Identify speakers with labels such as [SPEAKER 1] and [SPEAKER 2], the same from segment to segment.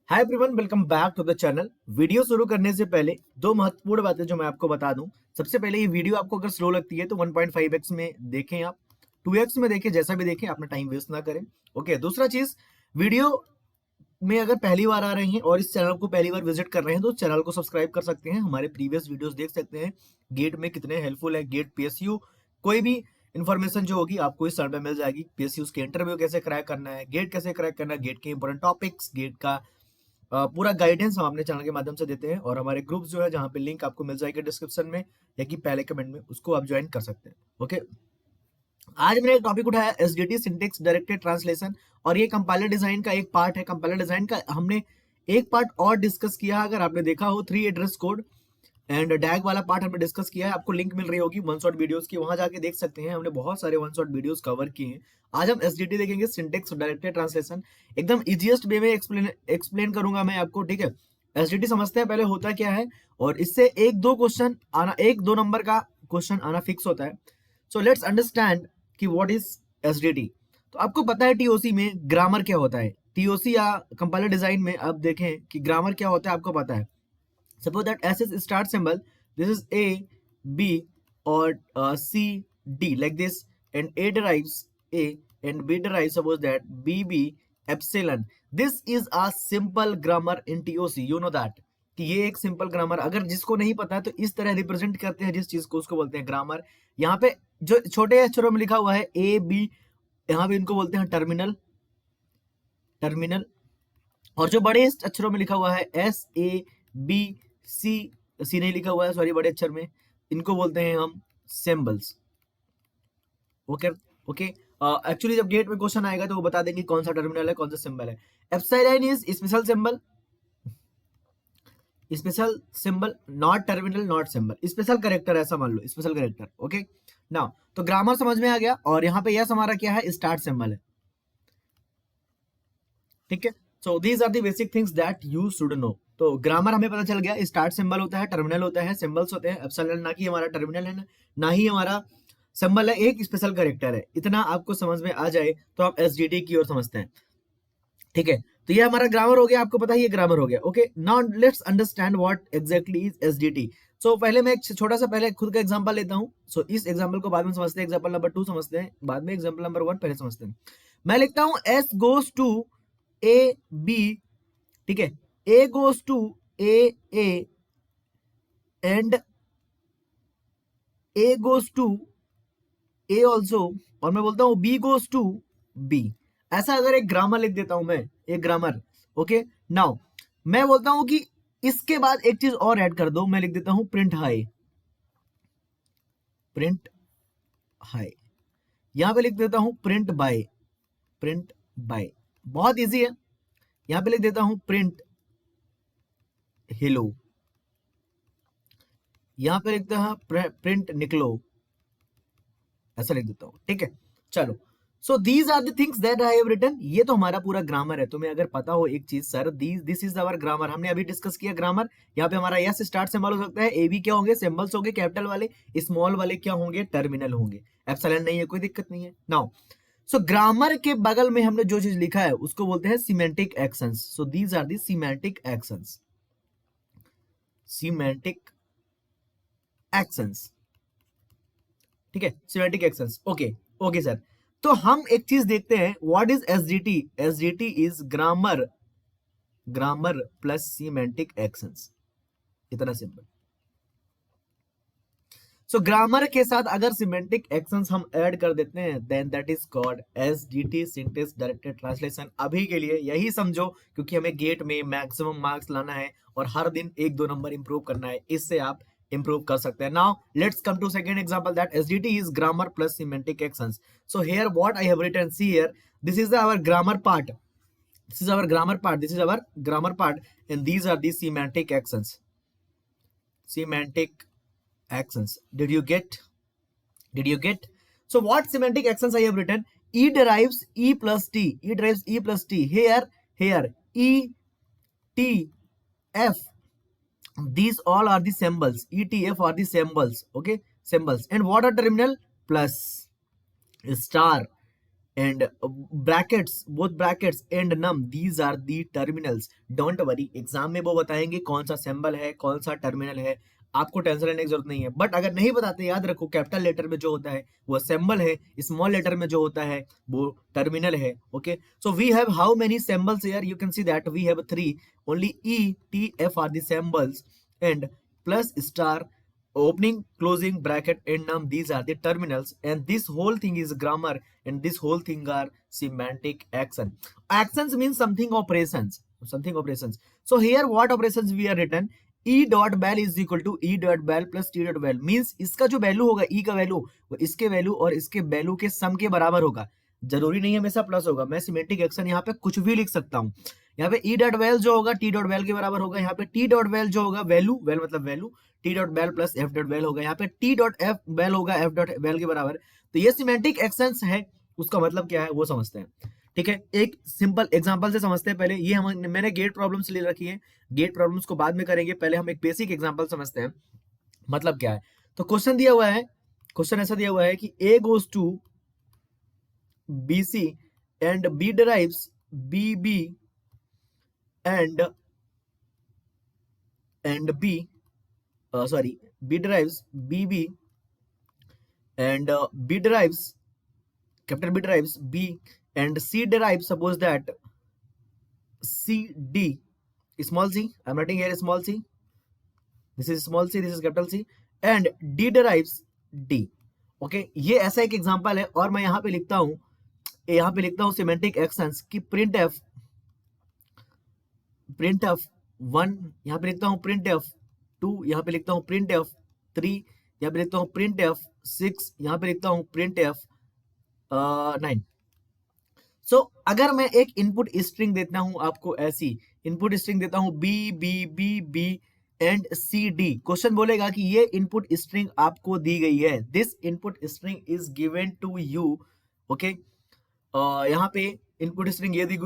[SPEAKER 1] Hi everyone, welcome back to the channel. Video शुरू करने से पहले दो महत्वपूर्ण बातें जो मैं आपको बता दूं। सबसे पहले, ये वीडियो आपको अगर स्लो लगती है तो 1.5x में देखें, आप 2x में देखें, जैसा भी देखें, अपना टाइम वेस्ट ना करें। ओके, दूसरा चीज, वीडियो में अगर पहली बार आ रहे हैं और इस चैनल को पहली बार विजिट कर रहे हैं तो चैनल को सब्सक्राइब कर सकते हैं, हमारे प्रीवियस वीडियोस देख सकते हैं। गेट में कितने हेल्पफुल है, गेट पीएसयू, कोई भी इन्फॉर्मेशन जो होगी आपको इस चैनल पे मिल जाएगी। पीएसयू के इंटरव्यू कैसे क्रैक करना है, गेट कैसे क्रैक करना है, गेट के इंपॉर्टेंट टॉपिक्स, गेट का पूरा गाइडेंस हम अपने चैनल के माध्यम से देते हैं। और हमारे ग्रुप्स जो है, जहाँ पे लिंक आपको मिल जाएगा डिस्क्रिप्शन में या कि पहले कमेंट में, उसको आप ज्वाइन कर सकते हैं। ओके, आज मैंने एक टॉपिक उठाया एसडीटी, सिंटेक्स डायरेक्टेड ट्रांसलेशन, और ये कंपाइलर डिजाइन का एक पार्ट है। कंपाइलर डिजाइन का हमने एक पार्ट और डिस्कस किया, अगर आपने देखा हो, 3 एड्रेस कोड एंड डैग वाला पार्ट हमने डिस्कस किया है। आपको लिंक मिल रही होगी वन शॉट वीडियोस की, वहां जाके देख सकते हैं। हमने बहुत सारे वन शॉट वीडियोस कवर किए हैं। आज हम एसडीटी देखेंगे, सिंटेक्स डायरेक्टेड ट्रांसलेशन। एकदम इजीएस्ट वे में एक्सप्लेन करूंगा मैं आपको, ठीक है। एसडीटी समझते हैं पहले होता क्या है, और इससे एक दो क्वेश्चन आना, एक दो नंबर का क्वेश्चन आना फिक्स होता है। सो लेट्स अंडरस्टैंड कि व्हाट इज एसडीटी। तो आपको पता है टीओसी में ग्रामर क्या होता है। टीओसी या कंपाइलर डिजाइन में आप देखें कि ग्रामर क्या होता है, आपको पता है। Suppose that S is start symbol, this is A, B, or C, D, like this, and A derives A, and B derives, suppose that BB epsilon. This is a simple grammar in TOC. You know that कि ये एक simple grammar, अगर जिसको नहीं पता है तो इस तरह रिप्रेजेंट करते हैं जिस चीज को, उसको बोलते हैं ग्रामर। यहाँ पे जो छोटे अक्षरों में लिखा हुआ है A, B, यहाँ पे इनको बोलते हैं टर्मिनल, टर्मिनल। और जो बड़े अक्षरों में लिखा हुआ है S, A, B, सी, सी नहीं लिखा हुआ है, सॉरी, बड़े अक्षर में, इनको बोलते हैं हम सिंबल्स। ओके ओके, एक्चुअली जब गेट में क्वेश्चन आएगा तो वो बता देंगे कौन सा टर्मिनल है, कौन सा सिंबल है। Epsilon is special symbol, special symbol, not terminal, not symbol, special character, ऐसा मान लो, स्पेशल कैरेक्टर। ओके, नाउ तो ग्रामर समझ में आ गया, और यहाँ पे यस हमारा क्या है, स्टार्ट सिंबल है, ठीक है। So these are the basic things that you should know. तो ग्रामर हमें पता चल गया, स्टार्ट सिंबल होता है, टर्मिनल होता है, सिंबल्स होते हैं। एप्सिलॉन ना कि हमारा टर्मिनल है, ना ही हमारा सिंबल है, एक स्पेशल कैरेक्टर है। इतना आपको समझ में आ जाए तो आप एसडीटी की ओर समझते हैं, ठीक है। तो ये हमारा ग्रामर हो गया, आपको पता है ये ग्रामर हो गया। Okay, now let's understand what exactly is SDT. So पहले मैं एक छोटा सा पहले खुद का एग्जांपल लेता हूं। सो इस एग्जांपल को बाद में समझते हैं, एग्जांपल नंबर 2 समझते हैं बाद में, एग्जांपल नंबर 1 पहले समझते हैं। मैं लिखता हूं S goes to A B, ठीक है, A goes to A and A goes to A also, और मैं बोलता हूं बी गोज टू बी। ऐसा अगर एक ग्रामर लिख देता हूं मैं, एक ग्रामर। ओके, नाउ मैं बोलता हूं कि इसके बाद एक चीज और ऐड कर दो, मैं लिख देता हूं प्रिंट हाई, प्रिंट हाई। यहां पे लिख देता हूं प्रिंट बाय, प्रिंट बाय, बहुत इजी है। यहां पे लिख देता हूं प्रिंट हेलो, यहां पे लिखता हूं प्रिंट निकलो, ऐसा लिख देता हूं, ठीक है। चलो, so these are the things that I have written. ये तो हमारा पूरा ग्रामर है। तुम्हें अगर पता हो एक चीज, sir this is our grammar, हमने अभी डिस्कस किया ग्रामर। यहाँ पे हमारा यस स्टार्ट सिंबल हो सकता है, ए बी क्या होंगे, सिंबल्स होंगे कैपिटल वाले, स्मॉल वाले क्या होंगे, टर्मिनल होंगे। एप्सिलॉन नहीं है, कोई दिक्कत नहीं है। नाउ सो ग्रामर के बगल में हमने जो चीज लिखा है उसको बोलते हैं semantic actions. So these are the semantic actions, semantic actions, ठीक है, semantic actions. Okay okay sir, तो हम एक चीज देखते हैं, what is SDT. SDT is grammar, grammar plus semantic actions, इतना सिंपल। सो ग्रामर के साथ अगर सिमेंटिक एक्शंस हम ऐड कर देते हैं, then that is called SDT, syntax directed translation. अभी के लिए यही समझो, क्योंकि हमें गेट में मैक्सिमम मार्क्स लाना है और हर दिन एक दो नंबर इंप्रूव करना है, इससे आप improve कर सकते हैं। Now let's come to second example, that SDT is grammar plus semantic actions. So here what I have written, see here, this is our grammar part, this is our grammar part, this is our grammar part, and these are the semantic actions, semantic actions. Did you get, did you get? So what semantic actions I have written, E derives E plus T, E derives E plus T, here E, T, F, these all are the symbols, etf are the symbols, okay, symbols. And what are terminal, plus, star, and brackets, both brackets and num, these are the terminals. Don't worry, exam में वो बताएंगे कौन सा symbol है, कौन सा terminal है, आपको टेंशन लेने की जरूरत नहीं है. बट अगर नहीं बताते, याद रखो कैपिटल लेटर में जो होता है वो सिंबल है, स्मॉल लेटर में जो होता है वो टर्मिनल है. Okay, so we have how many symbols here, you can see that we have 3, only E T F are the symbols and plus star, opening closing bracket and num, these are the terminals, and this whole thing is grammar, and this whole thing are semantic action. Actions means something operations, something operations. So here what operations we are written, E dot val is equal to E dot val plus T dot val, means इसका जो value होगा E का value वो इसके value और इसके value के सम के बराबर होगा. जरूरी नहीं है हमेशा प्लस होगा, मैं सिमेट्रिक एक्शन यहाँ पे कुछ भी लिख सकता हूँ. यहाँ पे E डॉट वेल जो होगा T डॉट वेल के बराबर होगा, यहाँ पे T डॉट वेल जो होगा वैल्यू, वेल मतलब value, T dot well plus F dot well होगा, यहाँ पे T डॉट F वेल होगा F डॉट वेल के बराबर. तो ये सिमेंटिक एक्शंस है, उसका मतलब क्या है वो समझते हैं. ठीक है, एक सिंपल एग्जांपल से समझते हैं. पहले ये मैंने गेट प्रॉब्लम्स ले रखी है, गेट प्रॉब्लम्स को बाद में करेंगे, पहले हम एक बेसिक एग्जांपल समझते हैं मतलब क्या है. तो क्वेश्चन दिया हुआ है, क्वेश्चन ऐसा दिया हुआ है कि A goes to BC and B derives BB and B B derives BB and B derives, capital B derives B and C derives, suppose that CD, small c, I'm writing here small c, this is small c, this is capital C, and D derives D. Okay, ये ऐसा एक example है. और मैं यहाँ पे लिखता हूँ सिमेंटिक एक्शंस की printf 1, यहाँ पे लिखता हूँ printf 2, यहाँ पे लिखता हूँ printf 3, यहाँ पे लिखता हूँ printf 6, यहाँ पे लिखता हूँ printf 9. सो अगर मैं एक इनपुट स्ट्रिंग देता हूं आपको, ऐसी इनपुट स्ट्रिंग देता हूं B B B B and C D, question बोलेगा कि ये इनपुट स्ट्रिंग आपको दी गई है, this input string is given to you. Okay, यहाँ पे इनपुट स्ट्रिंग ये दी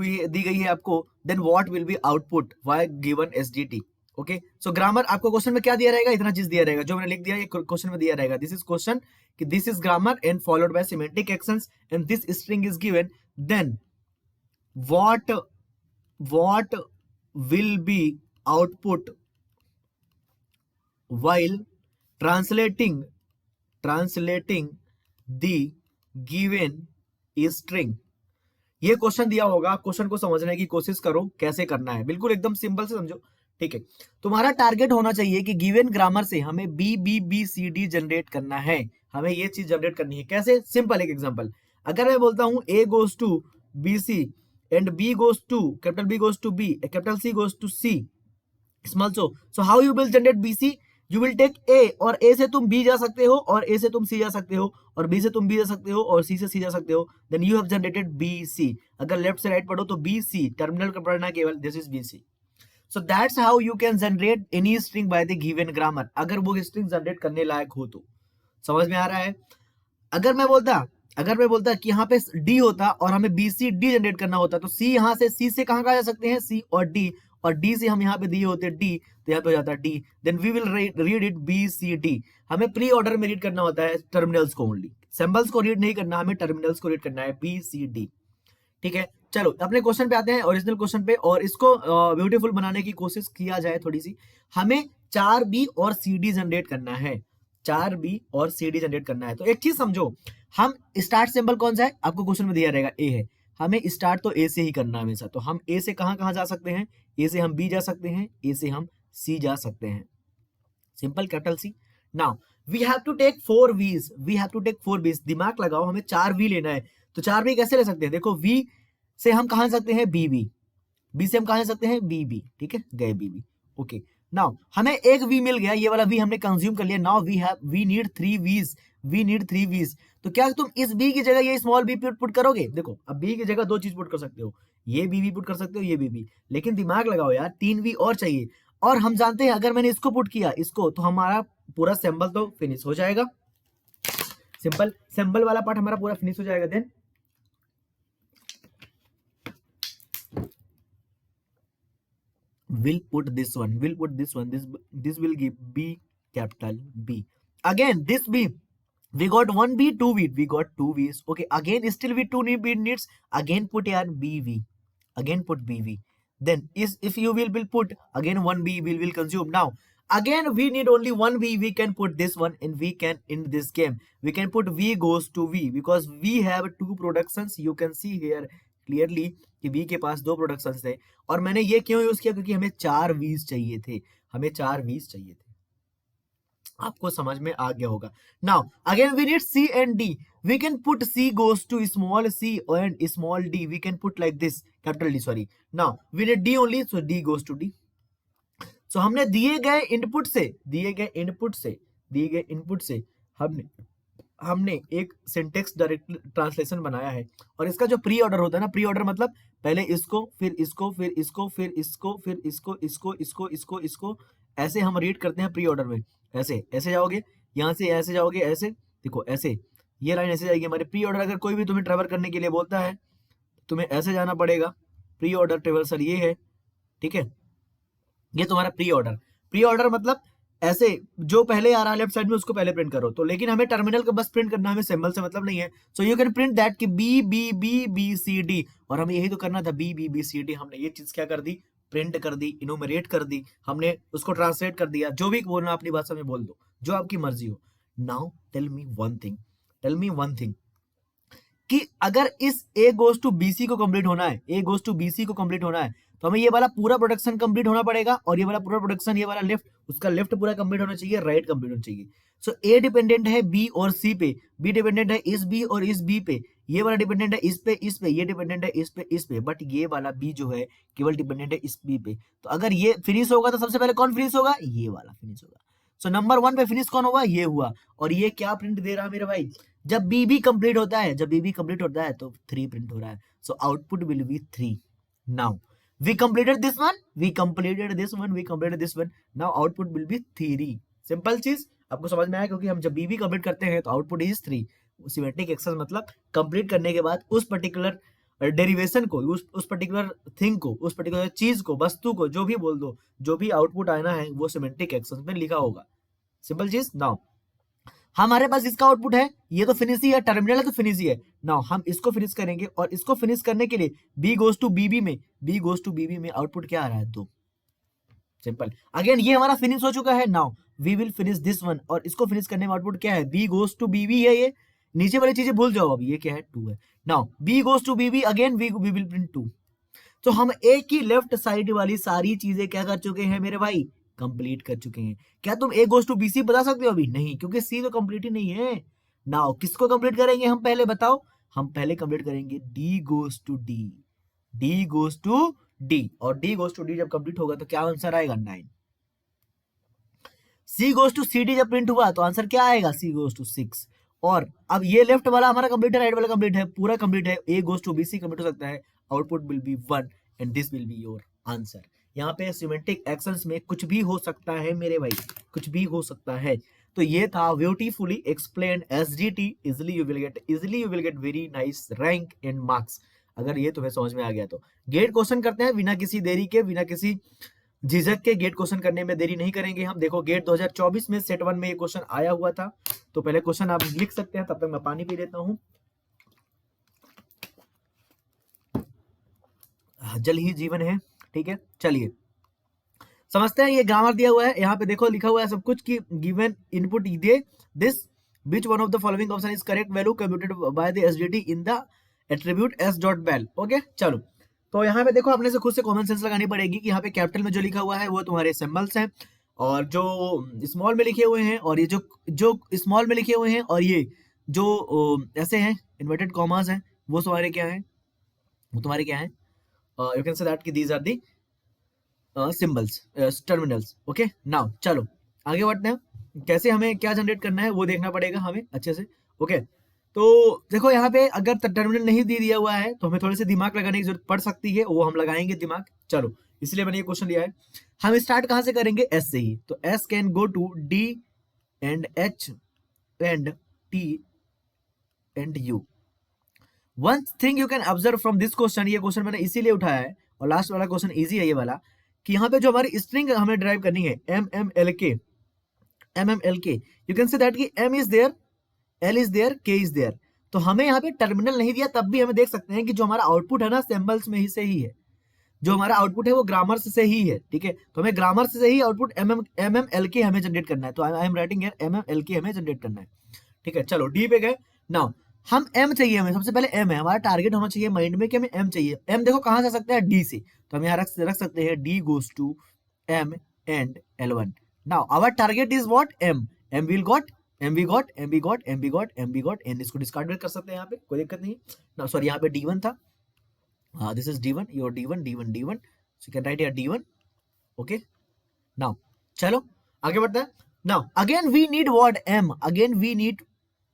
[SPEAKER 1] गई है आपको, then what will be output by given SDT. Okay, so grammar आपको क्वेश्चन में क्या दिया रहेगा, इतना चीज दिया रहेगा जो मैंने लिख दिया, ये क्वेश्चन में दिया रहेगा. दिस इज क्वेश्चन कि this is grammar and followed by semantic actions and this string is given, then what will be output while translating the given string. ये क्वेश्चन दिया होगा, क्वेश्चन को समझने की कोशिश करो कैसे करना है, बिल्कुल एकदम सिंपल से समझो. ठीक है, तुम्हारा टारगेट होना चाहिए कि गिवन ग्रामर से हमें BBBCD जनरेट करना है, हमें ये चीज जनरेट करनी है. कैसे, सिंपल एक एग्जांपल. अगर मैं बोलता हूं A goes to BC and B goes to, capital B goes to B, capital C goes to C, small so how you will generate BC, you will take A, और A से तुम B जा सकते हो, और A से तुम C जा सकते हो, और B से तुम B जा सकते हो, और C से C जा सकते हो, then you have generated BC. अगर लेफ्ट से राइट पढ़ो तो BC, टर्मिनल का पढ़ना केवल, this is BC. So that's how you can generate any string by the given grammar, अगर वो स्ट्रिंग जनरेट करने लायक हो तो. समझ में आ रहा है. अगर मैं बोलता कि यहाँ पे D होता और हमें BCD जनरेट करना होता, तो C यहाँ से C से कहाँ जा सकते हैं, C और D, और D से हम यहाँ पे दिए होते D, तो यहाँ पे हो जाता D, then we will read it BCD. हमें प्री ऑर्डर में रीड करना होता है टर्मिनल्स को, ओनली सिंबल्स को रीड नहीं करना, हमें टर्मिनल्स को रीड करना है BCD. ठीक है, चलो अपने क्वेश्चन पे आते हैं, ओरिजिनल क्वेश्चन पे, और इसको ब्यूटीफुल बनाने की कोशिश किया जाए थोड़ी सी. हमें 4B और CD जनरेट करना है, 4B और CD जनरेट करना है. तो एक चीज समझो, हम स्टार्ट सिंबल कौन सा है आपको क्वेश्चन में दिया रहेगा, A है, हमें स्टार्ट तो A से ही करना है हमेशा. तो हम A से कहां जा सकते हैं, A से हम B जा सकते हैं, A से हम C जा सकते हैं, simple, capital C. Now we have to take 4 V's, दिमाग लगाओ, हमें 4 V लेना है. तो 4 V कैसे ले सकते हैं, देखो V से हम कहां सकते हैं, B से हम कहां सकते हैं, BB. ठीक है, गए BB. ओके, नाउ हमें एक V मिल गया, ये वाला V हमने कंज्यूम कर लिया. Now we need 3 V's. तो क्या तुम इस B की जगह ये स्मॉल b पुट करोगे, देखो अब B की जगह 2 चीज पुट कर सकते हो, ये BB पुट कर सकते हो, ये BB, लेकिन दिमाग लगाओ यार, 3 V और चाहिए. और हम जानते हैं अगर मैंने इसको पुट किया, इसको, तो हमारा पूरा सिंबल तो फिनिश हो जाएगा, सिंबल वाला पार्ट हमारा पूरा फिनिश हो जाएगा. Then we'll put this one, this will give B, capital B. Again this B We got one B, two V. We got two V's. Okay, again still we two B needs. Again put here BV. Again put BV. Then is if you will put again one B will consume. Now again we need only one V. We can put this one and we can in this game. We can put V goes to V because we have two productions. You can see here clearly कि V के पास दो productions थे और मैंने ये क्यों use किया क्योंकि हमें चार V's चाहिए थे. हमें चार V's चाहिए थे. आपको समझ में आ गया होगा. Now again we need C and D. We can put C goes to small C and small D. We can put like this capital D. Sorry, now we need D only, so D goes to D. So हमने दिए गए input से हमने एक syntax direct translation बनाया है. और इसका जो प्री ऑर्डर होता है ना, प्री ऑर्डर मतलब पहले इसको फिर इसको फिर इसको फिर इसको फिर इसको इसको इसको इसको इसको ऐसे हम रीड करते हैं प्री ऑर्डर में. ऐसे ऐसे जाओगे, यहाँ से ऐसे जाओगे, ऐसे देखो ऐसे ये लाइन ऐसे जाएगी हमारे प्री ऑर्डर. अगर कोई भी तुम्हें ट्रेवल करने के लिए बोलता है तुम्हें ऐसे जाना पड़ेगा. प्री ऑर्डर ट्रेवल सर ये है, ठीक है, ये तुम्हारा प्री ऑर्डर. प्री ऑर्डर मतलब ऐसे जो पहले आ रहा है लेफ्ट साइड में उसको पहले प्रिंट करो. तो लेकिन हमें टर्मिनल का बस प्रिंट करना, हमें सिंबल से मतलब नहीं है. So you can print that कि B B B B C D. और हमें यही तो करना था, B B B C D. हमने ये चीज क्या कर दी, प्रिंट कर दी, इनोमरेट कर दी, हमने उसको ट्रांसलेट कर दिया. जो भी बोलना अपनी भाषा में बोल दो, जो आपकी मर्जी हो. Now tell me one thing कि अगर इस ए गोज टू बीसी को कंप्लीट होना है, ए गोज टू बीसी को कंप्लीट होना है तो हमें ये वाला पूरा प्रोडक्शन कंप्लीट होना पड़ेगा. और ये वाला पूरा प्रोडक्शन, ये वाला लेफ्ट, उसका लेफ्ट पूरा कंप्लीट होना चाहिए, राइट कंप्लीट होना चाहिए. सो ए डिपेंडेंट है बी और सी पे, बी डिपेंडेंट है इस बी और इस बी पे, ये वाला डिपेंडेंट है इस पे, ये डिपेंडेंट है इस पे, बट ये वाला बी जो है केवल डिपेंडेंट है इस बी पे. तो अगर ये फिनिश होगा तो सबसे पहले कौन फिनिश होगा, ये वाला फिनिश होगा. सो नंबर 1 पे फिनिश कौन होगा, ये हुआ. और ये क्या प्रिंट दे रहा है मेरे भाई, जब बी भी कंप्लीट होता है, तो 3 प्रिंट हो रहा है. So output will B 3. Now we completed this one. Now output will be 3. Simple चीज आपको समझ में आया, क्योंकि हम जब बी कंप्लीट करते हैं तो आउटपुट इज 3. सिमेट्रिक एक्सेस मतलब कंप्लीट करने के बाद उस पर्टिकुलर डेरिवेशन को, उस पर्टिकुलर थिंग को, उस पर्टिकुलर चीज को, वस्तु को, जो भी बोल दो, जो भी आउटपुट आना है वो सिमेट्रिक एक्सेस में लिखा होगा. सिंपल चीज. नाउ हमारे पास इसका आउटपुट है, ये तो फिनिश ही है, टर्मिनल है तो फिनिश ही है. नाउ हम इसको फिनिश करेंगे और इसको फिनिश करने के लिए बी गोज टू बीबी में आउटपुट क्या आ रहा है, 2. सिंपल. अगेन ये हमारा फिनिश हो चुका है. Now we will finish this one. और इसको फिनिश करने में आउटपुट क्या है, बी गोज टू बीबी है. ये नीचे वाली चीजें भूल जाओ, अभी ये क्या है, 2 है. Now B goes to BB, again we will print 2. तो हम एक ही लेफ्ट साइड वाली सारी चीजें क्या कर चुके हैं मेरे भाई, कंप्लीट कर चुके हैं. क्या तुम A goes to B C बता सकते हो, अभी नहीं, क्योंकि सी तो कंप्लीट ही नहीं है. नाउ किसको कंप्लीट करेंगे हम, पहले बताओ. हम पहले कंप्लीट करेंगे डी गोज टू डी. और डी गोज टू डी जब कंप्लीट होगा तो क्या आंसर आएगा, 9. सी गोज टू सी डी जब प्रिंट हुआ तो आंसर क्या आएगा, सी गोज टू 6. और अब ये लेफ्ट वाला हमारा कंप्लीट है, राइट वाला कंप्लीट है, पूरा कंप्लीट है. A goes to B C complete हो सकता है, output will be 1 and this will be your answer. यहाँ पे सिमेंटिक एक्शंस में कुछ भी हो सकता है मेरे भाई, कुछ भी हो सकता है. तो ये था beautifully explained SGT. Easily you will get very nice rank and marks अगर ये तुम्हें समझ में आ गया तो. गेट क्वेश्चन करते हैं बिना किसी देरी के, बिना किसी झिझक के. गेट क्वेश्चन करने में देरी नहीं करेंगे हम. देखो गेट 2024 में सेट 1 में ये क्वेश्चन आया हुआ था, तो पहले क्वेश्चन आप लिख सकते हैं. तब तक मैं पानी पी लेता हूँ, जल ही जीवन है. ठीक है, चलिए समझते हैं. ये ग्रामर दिया हुआ है, यहाँ पे देखो लिखा हुआ है सब कुछ कि गिवन इनपुट दे this which one of the following option is correct value computed by the SDT in the attribute S dot val. Okay चलो, तो यहाँ पे देखो अपने से खुद से कॉमन सेंस लगानी पड़ेगी कि यहाँ पे कैपिटल में जो लिखा हुआ है वो तुम्हारे सिंबल्स हैं, और जो स्मॉल में लिखे हुए हैं, और ये जो स्मॉल में लिखे हुए हैं, और ये जो ऐसे हैं इन्वर्टेड कॉमास हैं, वो तुम्हारे क्या है, यू कैन से दैट कि these are the symbols, terminals. Okay now चलो आगे बढ़ते हैं. कैसे हमें क्या जनरेट करना है वो देखना पड़ेगा हमें अच्छे से. ओके तो देखो यहाँ पे अगर टर्मिनल नहीं दिया हुआ है तो हमें थोड़े से दिमाग लगाने की जरूरत पड़ सकती है, वो हम लगाएंगे दिमाग. चलो इसलिए मैंने ये क्वेश्चन लिया है. हम स्टार्ट कहाँ से करेंगे, एस से ही. तो S can go to D and H and T and U. One thing you can observe from this question, ये क्वेश्चन मैंने इसीलिए उठाया है और लास्ट वाला क्वेश्चन इजी है ये वाला, कि यहाँ पे जो हमारी स्ट्रिंग हमें ड्राइव करनी है M M L K, you can say that कि M is there L is there, K is there. तो हमें यहाँ पे टर्मिनल नहीं दिया, तब भी हमें देख सकते हैं कि जो हमारा आउटपुट है ना सिंबल्स में ही से ही है, जो हमारा आउटपुट है वो ग्रामर से ही है, ठीक है। तो हमें ग्रामर से ही output M M L K हमें जनरेट करना है, तो I am writing here M M L K हमें जनरेट करना है, ठीक है। चलो डी पे गए। नाउ हम एम चाहिए, हमें सबसे पहले एम है, हमारा टारगेट होना चाहिए माइंड में कि हमें एम चाहिए। एम देखो कहां से आ सकता है, डी से, तो हम यहाँ रख सकते हैं D goes to M and L1। Now our target is what, M. M will got, M we got, M we got, M we got, M we got, and इसको डिस्कार्ड कर सकते हैं यहाँ पे, कोई दिक्कत नहीं। नाउ सॉरी यहाँ पे D1 था, this is D1, your D1, D1, D1, so you can write here D1, okay. Now चलो आगे बढ़ते हैं। Now again we need what, um, again we need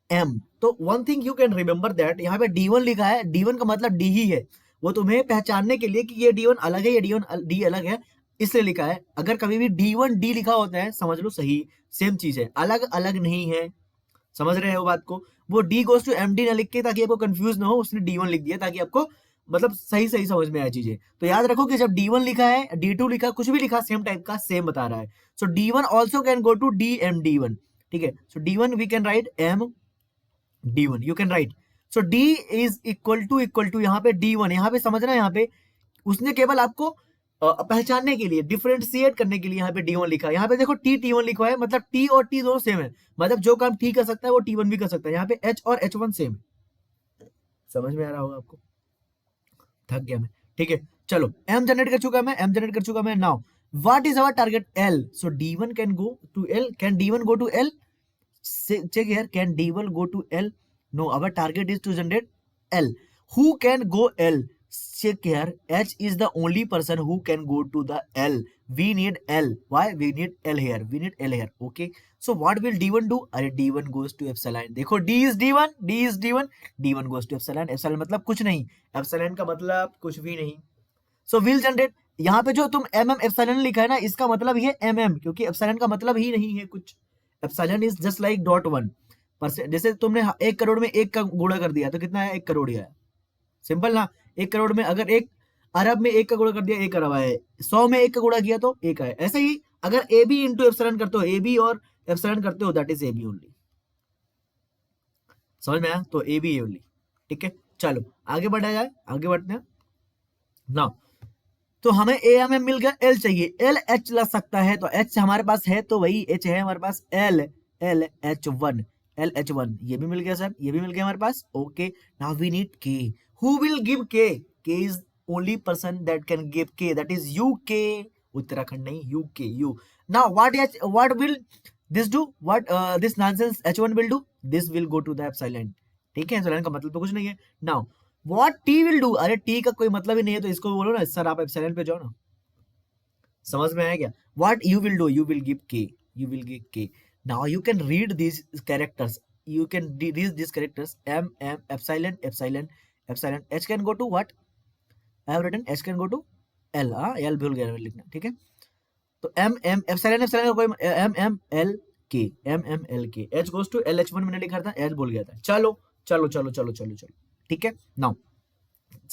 [SPEAKER 1] M. तो one thing you can remember that यहाँ पे D1 लिखा है, D1 का मतलब डी ही है, वो तुम्हें पहचानने के लिए कि ये D1 अलग है, ये D1 डी अलग है, इसलिए लिखा है। अगर कभी भी D1 डी लिखा होता है समझ लो सही सेम चीज है, अलग अलग नहीं है, समझ रहे हो बात को। वो D goes to M D ना लिख के ताकि आपको कंफ्यूज ना हो, उसने D1 लिख दिया ताकि आपको मतलब सही सही समझ में आए चीजें। तो याद रखो कि जब D1 लिखा है, D2 लिखा, कुछ भी लिखा सेम टाइप का, सेम बता रहा है। So D1 also can go to D M D1, ठीक है। So D1 we can write M D1, you can write. So D is equal to यहाँ पे D1, यहाँ पे समझना, यहाँ पे उसने केवल आपको पहचानने के लिए, डिफरेंशिएट करने के लिए यहाँ पे D1 लिखा है। यहाँ पे देखो T1 लिखा है, मतलब T और T दोनों सेम है, मतलब जो काम T कर सकता है वो T1 भी कर सकता है। यहाँ पे H और H1 सेम है, समझ में आ रहा होगा आपको। थक गया मैं, ठीक है। चलो M जनरेट कर चुका मैं, M जनरेट कर चुका मैं। Now what is our target, L। So D1 can go to L, can D1 go to L? Check here, can D1 go to L? No, our target is to generate L. Who can go L? Check here, H is the only person who can go to the L. We need L. Why? We need L here. We need L here. Okay. So what will D1 do? अरे D1 goes to epsilon. देखो D is D1, D is D1, D1 goes to epsilon. Epsilon मतलब कुछ नहीं, epsilon का मतलब कुछ भी नहीं। So we'll generate, यहाँ पे जो तुम mm epsilon लिखा है ना, इसका मतलब ये mm, क्योंकि epsilon का मतलब ही नहीं है कुछ। Epsilon is just like .1%। जैसे तुमने 1 करोड़ में 1 का गुणा कर दिया तो कितना है, 1 करोड़ ही आया। सिंपल ना। 1 करोड़ में अगर 1 अरब में 1 का गुणा कर दिया 1 अरब आया, 100 में 1 का गुणा किया तो 1 आया। ऐसे ही अगर ए बी इंटू एप्सिलॉन करते हो, ए बी और एप्सिलॉन करते हो, that is A B only. समझ में आया? तो ए बी ओनली, ठीक है। चलो आगे बढ़ा जाए, आगे बढ़ते हैं। नाउ तो हमें ए एम एम मिल गया, एल चाहिए, एल एच लग सकता है, तो एच हमारे पास है, तो वही एच है हमारे पास, L L H one, L H one, ये भी मिल गया सर, ये भी मिल गया हमारे पास, okay. Now we need K. Who will give K? K is only person that can give K, that is U K, Uttarakhand नहीं, U K, U. Now what will this do, what this nonsense H1 will do, this will go to the epsilon, ठीक है। Epsilon का मतलब तो कुछ नहीं है। Now what T will do, अरे टी का कोई मतलब ही नहीं है, तो इसको बोलो ना सर आप एप्सिलॉन पे जाओ ना। समझ में आया क्या? What you will do, you will give के, यू विल गिव के। Now you can read this characters, you can read these characters, m epsilon epsilon epsilon, h can go to what, I have written h can go to l, l भूल गया लिखना, ठीक है। तो m epsilon epsilon का कोई m l k, m l k, h goes to l h1 मैंने लिखा था, h भूल गया था। चलो चलो चलो चलो चलो चलो, ठीक है। नाउ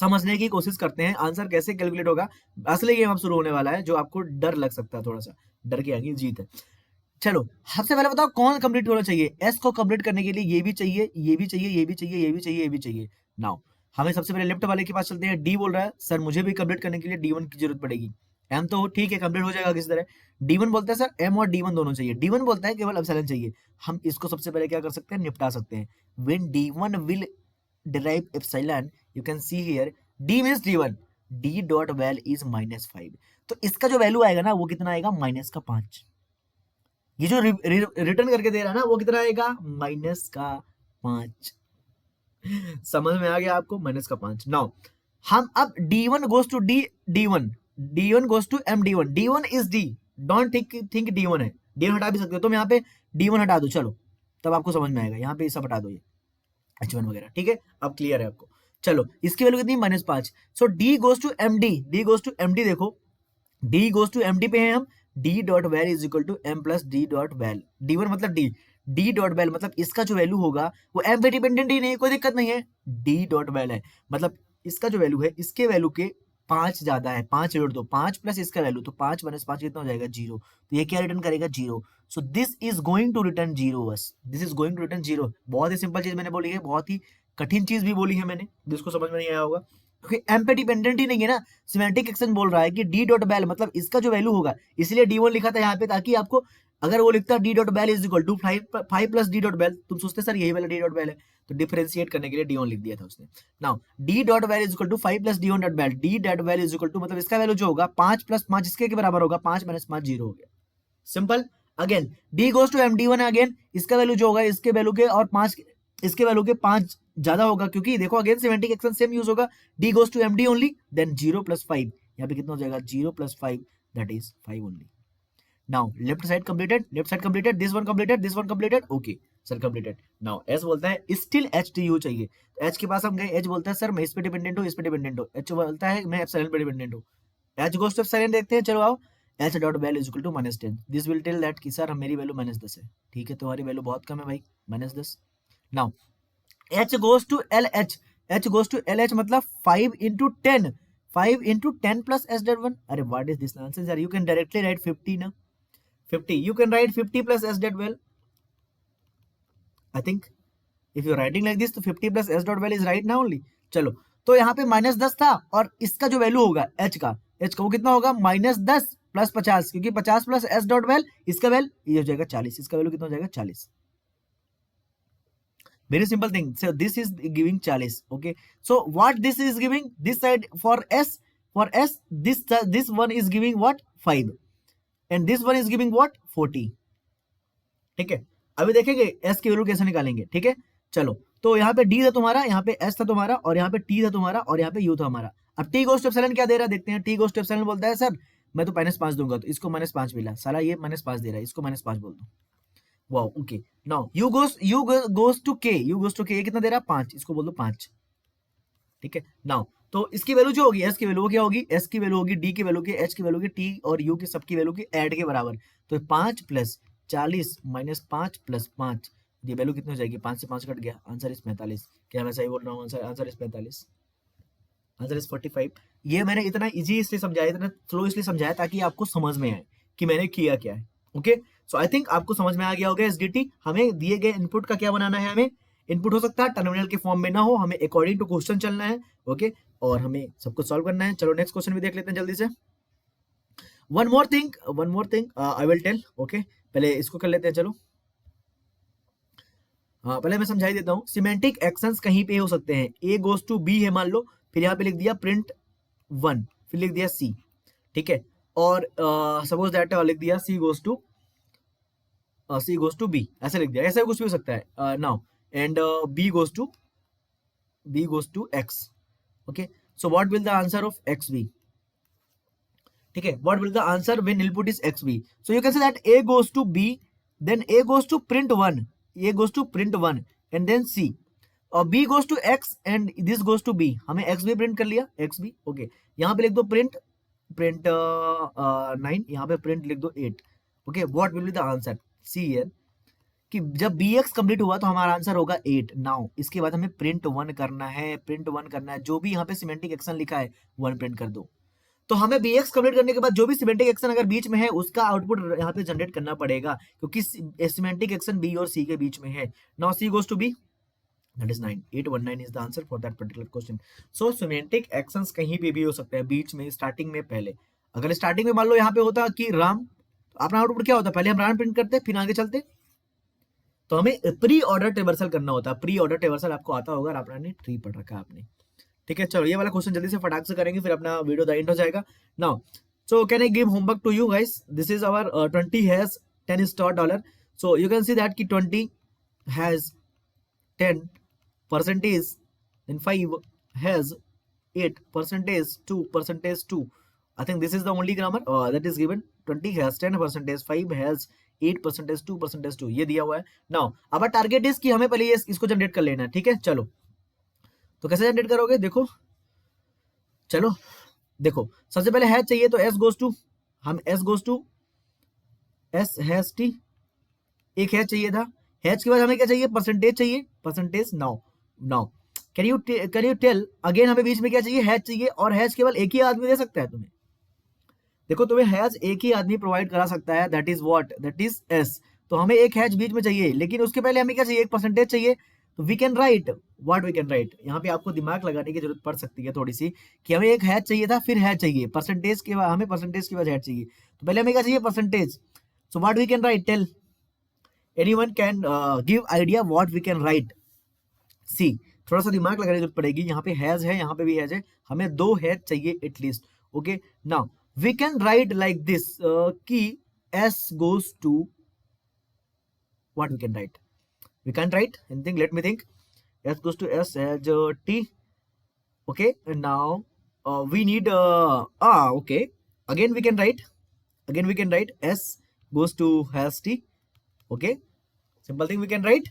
[SPEAKER 1] समझने की कोशिश करते हैं आंसर कैसे कैलकुलेट होगा। असली गेम अब शुरू होने वाला है, जो आपको डर लग सकता है, थोड़ा सा डर के आगे जीत है। चलो सबसे पहले बताओ कौन कंप्लीट होना चाहिए। एस को कंप्लीट करने के लिए ये भी चाहिए, ये भी चाहिए, ये भी चाहिए, ये भी चाहिए, ये भी चाहिए। नाउ हमें सबसे पहले लेफ्ट वाले के पास चलते हैं। डी बोल रहा है सर मुझे भी कंप्लीट करने के लिए D1 की जरूरत पड़ेगी। एम तो ठीक है कंप्लीट हो जाएगा किसी तरह। D1 बोलता है सर एम और D1 दोनों चाहिए। D1 बोलता है केवल एप्सिलॉन चाहिए। हम इसको सबसे पहले क्या कर सकते हैं, निपटा सकते हैं। When D1 will derive epsilon, you can see here D means D1, D dot val is -5। तो इसका जो वैल्यू आएगा ना वो कितना आएगा, -5। ये जो रिटर्न करके दे रहा है ना वो कितना आएगा, -5। समझ में आ गया आपको, -5। नाउ हम अब D1 goes to D1 goes to MD1, D1 is D, don't think D1 है, D1 हटा भी सकते हो तुम, यहाँ पे D1 हटा दो, चलो तब आपको समझ में आएगा। यहाँ पे सब हटा दो, ये H1 वगैरह, ठीक है। अब क्लियर है आपको। चलो इसकी वैल्यू कितनी, -5। So D goes to MD, D goes to MD, देखो D गोज टू MD पे हैं हम, D dot val is equal to M plus D dot val. D1 मतलब D, D डॉट वैल मतलब इसका जो वैल्यू होगा वो M पे डिपेंडेंट ही नहीं है, कोई दिक्कत नहीं है, D डॉट वैल है, मतलब इसका जो वैल्यू है इसके वैल्यू के 5 ज्यादा है, 5 जोड़ दो, 5 प्लस इसका वैल्यू, तो 5 माइनस 5 कितना हो जाएगा 0, तो ये क्या रिटर्न करेगा 0। So this is going to return 0, बस this is going to return 0। बहुत ही सिंपल चीज मैंने बोली है, बहुत ही कठिन चीज भी बोली है मैंने, जिसको समझ में नहीं आया होगा, क्योंकि एम पे डिपेंडेंट ही नहीं है ना। सिमेंटिक एक्शन बोल रहा है कि डी डॉट बैल मतलब इसका जो वैल्यू होगा, इसलिए डी वन लिखा था यहाँ पे, ताकि आपको अगर वो लिखता D dot val is equal to 5 plus D dot val, तुम सोचते सर यही वाला डी डॉट बैल है, तो डिफरेंशिएट करने के लिए डी वन लिख दिया था उसने। Now D dot value is equal to 5 plus D one dot val, D dot value is equal to मतलब इसका वैल्यू जो होगा 5 प्लस 5 इसके के बराबर होगा, 5 माइनस 5 0 हो गया, simple. Again D goes to M D one, again इसका वैल्यू जो होगा इसके वैल्यू के और 5 इसके वैल्यू के 5 ज्यादा होगा, क्योंकि देखो again semantic action same use होगा, D goes to M D only, then 0 plus 5, यहाँ पे कितना हो जाएगा 0 plus 5 that is 5 only. Now left side completed, this one completed, okay sir completed. Now S बोलता है स्टिल एच टी यू चाहिए, H के पास हम गए, एच बोलता है सर मैं इस पे डिपेंडेंट हूँ, इस पे डिपेंडेंट हूँ, एच बोलता है मैं एप्सिलॉन पे डिपेंडेंट हूँ, एच गोस टू एप्सिलॉन देखते हैं, चलो आओ, H dot value is equal to -10, this will tell that कि सर मेरी वैल्यू -10 है, ठीक है तुम्हारी वैल्यू बहुत कम है भाई, -10। Now H goes to L H, H goes to L H मतलब 5 into 10, 5 into 10 plus s dot 1, अरे व्हाट इज दिस नॉनसेंस यार, यू कैन डायरेक्टली राइट 50 ना, 50 you can write 50 plus s dot well, I think if you're writing like this तो 50 plus s dot well is right now only। चलो तो यहाँ पे -10 था, और इसका जो वैल्यू होगा h का वो कितना होगा -10 प्लस 50, क्योंकि 50 प्लस s dot well इसका वैल्यू ये हो जाएगा 40, इसका वैल्यू कितना हो जाएगा 40। Very simple thing, so this is giving 40, okay, so what this is giving, this side for s this one is giving what 5 and this one is giving what 40, ठीक है। अभी देखेंगे s की वैल्यू कैसे निकालेंगे, ठीक है। चलो तो यहाँ पे d था तुम्हारा, यहाँ पे s था तुम्हारा, और यहाँ पे t था तुम्हारा, और यहाँ पे u था हमारा। अब t गोस टू एप्सिलॉन क्या दे रहा है देखते हैं, t गोस टू एप्सिलॉन बोलता है सर मैं तो -5 दूंगा, तो इसको -5 मिला, साला ये -5 दे रहा है, इसको -5 बोल दो, wow okay. Now u goes to k, ये कितना दे रहा है 5, इसको बोल दो 5, ठीक है। नाउ तो इसकी वैल्यू जो होगी s की वैल्यू वो क्या होगी, s की वैल्यू होगी d की वैल्यू के, h की वैल्यू के, t और u की सबकी वैल्यू के ऐड के बराबर, तो 5 प्लस 40 माइनस 5 प्लस 5, ये वैल्यू कितनी हो जाएगी, 5 से 5 कट गया, आंसर इज 45। क्या मैं सही बोल रहा हूँ, आंसर इज 45, आंसर इज 45। ये मैंने इतना इजी इसलिए समझाया, इतना स्लो इसलिए समझाया ताकि आपको समझ में आए कि मैंने किया क्या है, ओके। सो आई थिंक आपको समझ में आ गया होगा एसडीटी, हमें दिए गए इनपुट का क्या बनाना है, हमें इनपुट हो सकता है टर्मिनल के फॉर्म में ना हो, हमें अकॉर्डिंग टू क्वेश्चन चलना है, ओके, और हमें सब कुछ सॉल्व करना है। चलो नेक्स्ट क्वेश्चन भी देख लेते हैं जल्दी से। One more thing I will tell, okay, पहले इसको कर लेते हैं, चलो हाँ पहले मैं समझाई देता हूँ। सिमेंटिक एक्शंस कहीं पे हो सकते हैं, ए गोज टू बी है मान लो, फिर यहाँ पे लिख दिया प्रिंट 1, फिर लिख दिया सी, ठीक है, और सपोज दैट लिख दिया सी गोज टू बी, ऐसे लिख दिया, ऐसे कुछ भी हो सकता है। Now and B goes to X, okay, so what will the answer of X B, ठीक है, what will the answer when input is X B, so you can say that A goes to B, then A goes to print 1, A goes to print 1 and then C, और B goes to X and this goes to B, हमें X B print कर लिया, x B, okay, यहाँ पे लिख दो print 9, यहाँ पे प्रिंट लिख दो 8, okay, what will be the answer, see here कि जब बी एक्स कंप्लीट हुआ तो हमारा आंसर होगा 8। नाउ इसके बाद हमें प्रिंट 1 करना है, जो भी यहाँ पे सिमेंटिक एक्शन लिखा है 1 प्रिंट कर दो, तो हमें बी एक्स कंप्लीट करने के बाद जो भी सिमेंटिक एक्शन अगर बीच में है उसका आउटपुट यहाँ पे जनरेट करना पड़ेगा, क्योंकि सिमेंटिक एक्शन बी और सी के बीच में है। Now C goes to B, that is 9, 819 is the answer for that particular question. So semantic actions कहीं पे भी हो सकते हैं, बीच में, स्टार्टिंग में, पहले। अगर स्टार्टिंग में मान लो यहाँ पे होता कि राम, अपना आउटपुट क्या होता, पहले हम राम प्रिंट करते फिर आगे चलते, तो हमें प्री ऑर्डर ट्रेवर्सल करना होता है। प्री ऑर्डर ट्रेवर्सल आपको आता होगा, आपने ट्री पढ़ रखा है आपने, ठीक है। चलो ये वाला क्वेश्चन जल्दी से फटाक से करेंगे, फिर अपना वीडियो द एंड हो जाएगा। Now so can I give homework to you guys, this is our 20 has 10 star dollar, so you can see that कि 20 has 10 percentage, then 5 has 8 percentage, 2 percentage 2, I think this is the only grammar that is given। 20 has 10 percentage, 5 has 8 percentage, 2 percentage 2, ये दिया हुआ है। Now अब target is कि हमें पहले ये इसको जनरेट कर लेना है, ठीक है। चलो तो कैसे जनरेट करोगे, देखो, चलो देखो, सबसे पहले हैश चाहिए तो एस गोज टू, हम S goes to S hash T, एक हैश चाहिए था, हैश के बाद हमें क्या चाहिए, परसेंटेज चाहिए, percentage. Now can you tell again, हमें बीच में क्या चाहिए, हैज चाहिए, और हैज केवल एक ही आदमी दे सकता है तुम्हें। देखो तुम्हें हैज एक ही आदमी प्रोवाइड करा सकता है, that is what, that is S. तो हमें एक हैज बीच में चाहिए, लेकिन उसके पहले हमें क्या चाहिए, एक परसेंटेज चाहिए। तो we can write what we can write. यहाँ पे आपको दिमाग लगाने की जरूरत पड़ सकती है थोड़ी सी, कि हमें एक हैज चाहिए था, फिर हैज चाहिए, परसेंटेज के बाद हमें परसेंटेज के बाद हैज चाहिए, तो पहले हमें क्या चाहिए, percentage. So what we can write, tell anyone can give idea what we can write. See, थोड़ा सा दिमाग लगाने की जरूरत पड़ेगी, यहाँ पे हैज है, यहाँ पे भी हैज है, हमें दो हैज चाहिए at least. Okay, now we can write like this कि S goes to, what we can write, we can't write anything, let me think. S goes to S as T. Okay, and now we need okay, again we can write S goes to has T. Okay, simple thing we can write.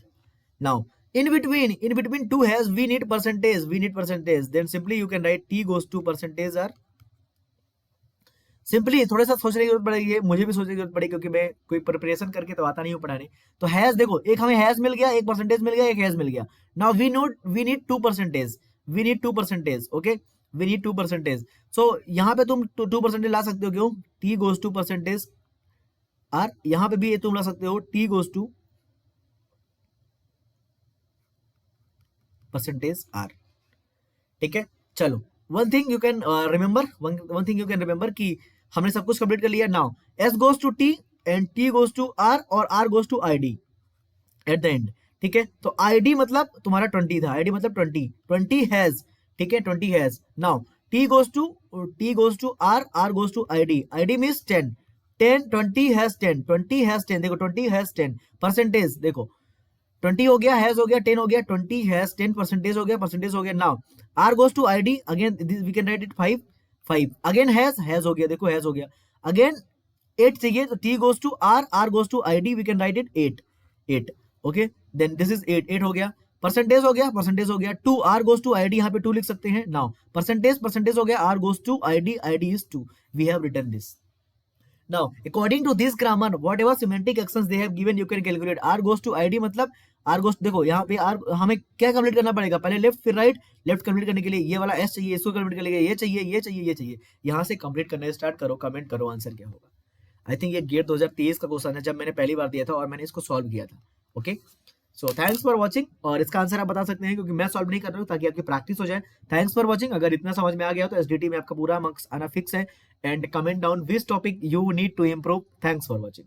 [SPEAKER 1] Now in between two has we need percentage, then simply you can write T goes to percentage R. Simply थोड़ा सा सोचने की जरूरत पड़ेगी, मुझे भी सोचने की जरूरत पड़ेगी, क्योंकि मैं कोई प्रिपरेशन करके तो आता नहीं हूँ पढ़ाने। तो हैज देखो, एक हमें हैज मिल गया, एक परसेंटेज मिल गया, एक हैज मिल गया। Now we need 2%, okay, we need 2%। So यहाँ पे तुम 2% ला सकते हो, क्यों, T goes to percentage R. यहाँ पे भी तुम ला सकते हो T goes to percentage R. ठीक है, चलो, one thing you can remember कि हमने सब कुछ कंप्लीट कर लिया। Now S goes to T and T goes to R, और R goes to I D at the end. ठीक है, तो आई डी मतलब तुम्हारा 20 था, आई डी मतलब 20 हैज। ठीक है, 20 has. Now T goes to R, R goes to I D means 10, 20 has 10, देखो 20 हैज 10 परसेंटेज, देखो 20 हो गया, हैज हो गया, 10 हो गया, 20 हैज 10 परसेंटेज हो गया। Now R goes to I D, again we can write it 5, again has हो गया, देखो हैज हो गया, अगेन 8 चाहिए, तो T goes to R, R goes to I D, we can write it 8। Okay, then this is 8 हो गया, percentage हो गया 2, R goes to I D, यहाँ पे 2 लिख सकते हैं। नाउ परसेंटेज हो गया, R goes to I D is 2, we have written this. Now, according to this grammar, whatever semantic actions they have given, you can calculate. R goes to ID मतलब R goes, देखो यहाँ पे R हमें क्या complete करना पड़ेगा, पहले left फिर राइट। लेफ्ट कंप्लीट करने के लिए ये वाला S चाहिए, इसको कंप्लीट करने के लिए ये चाहिए। यहाँ से कंप्लीट करना स्टार्ट करो, कमेंट करो आंसर क्या होगा। आई थिंक ये गेट 2023 का क्वेश्चन है, जब मैंने पहली बार दिया था और मैंने इसको सॉल्व किया था। Okay, so thanks for watching, और इसका आंसर आप बता सकते हैं, क्योंकि मैं सॉल्व नहीं कर रहा हूँ, ताकि आपकी प्रैक्टिस हो जाए। Thanks for watching. अगर इतना समझ में आ गया तो एसडीटी में आपका पूरा मार्क्स आना फिक्स है। And comment down which topic you need to improve. Thanks for watching.